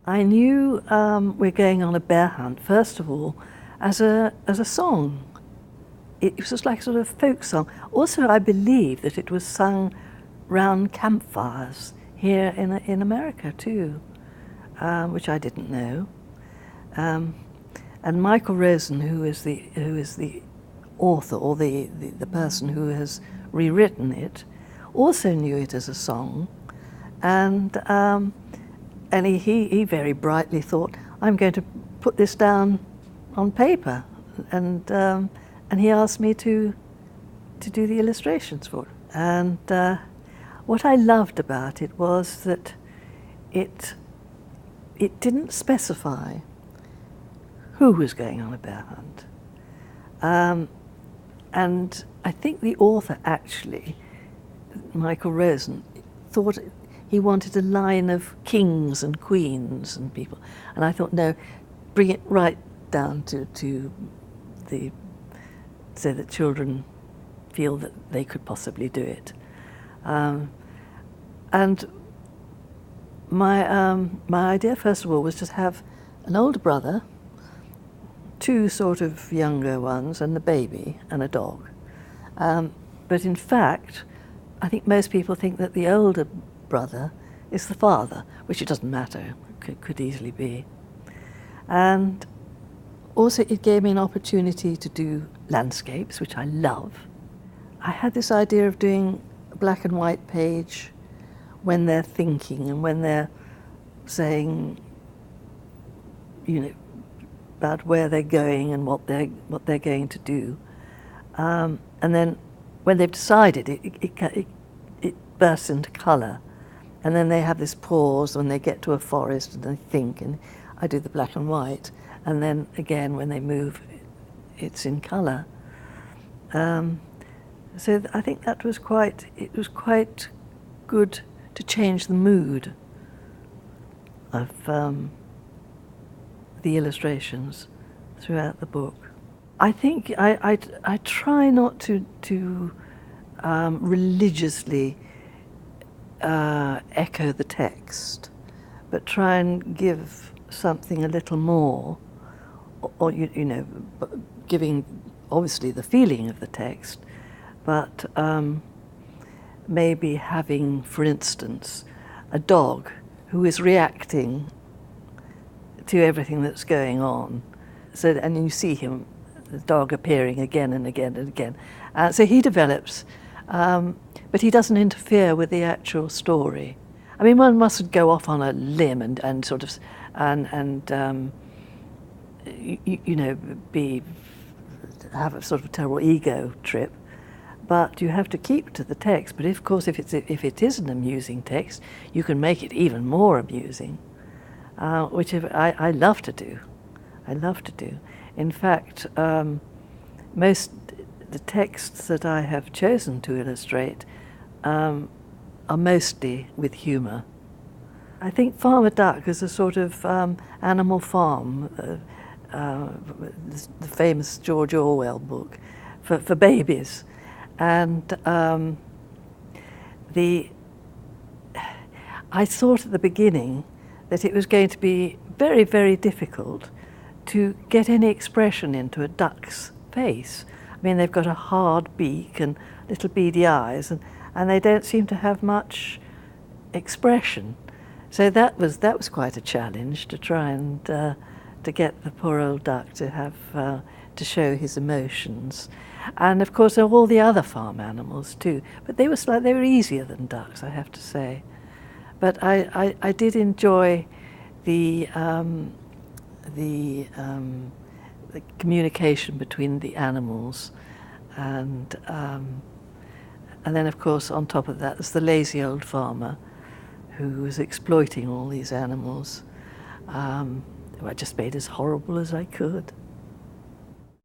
I knew we're going on a bear hunt, first of all, as a song. It was just like a sort of folk song. Also, I believe that it was sung round campfires here in America too, which I didn't know. And Michael Rosen, who is the author, or the person who has rewritten it, also knew it as a song, and he very brightly thought, I'm going to put this down on paper, and he asked me to do the illustrations for it. And what I loved about it was that it didn't specify who was going on a bear hunt. And I think the author actually, Michael Rosen, thought he wanted a line of kings and queens and people. And I thought, no, bring it right down to the, so that children feel that they could possibly do it. And my idea, first of all, was to have an older brother, two sort of younger ones, and the baby, and a dog. But in fact, I think most people think that the older brother is the father, which it doesn't matter, could easily be. And also it gave me an opportunity to do landscapes, which I love. I had this idea of doing a black and white page when they're thinking and when they're saying, you know, about where they're going and what they're going to do. And then when they've decided, it bursts into colour. And then they have this pause when they get to a forest and they think, and I do the black and white. And then again, when they move, it's in colour. So I think that was quite good to change the mood of the illustrations throughout the book. I think I try not to religiously echo the text, but try and give something a little more, or you know, giving obviously the feeling of the text, but maybe having, for instance, a dog who is reacting to everything that's going on. So, and you see him, the dog appearing again and again and again. So he develops, but he doesn't interfere with the actual story. I mean, one mustn't go off on a limb and sort of, you know, have a sort of terrible ego trip. But you have to keep to the text. But of course, if it is an amusing text, you can make it even more amusing. Which I love to do. I love to do. In fact, most the texts that I have chosen to illustrate are mostly with humour. I think Farmer Duck is a sort of Animal Farm, the famous George Orwell book for babies, and I thought at the beginning that it was going to be very, very difficult to get any expression into a duck's face. I mean, they've got a hard beak and little beady eyes, and they don't seem to have much expression. So that was quite a challenge to try and to get the poor old duck to have to show his emotions. And of course, there were all the other farm animals too, but they were easier than ducks, I have to say. But I did enjoy the communication between the animals, and then of course on top of that there's the lazy old farmer who was exploiting all these animals. I just made as horrible as I could.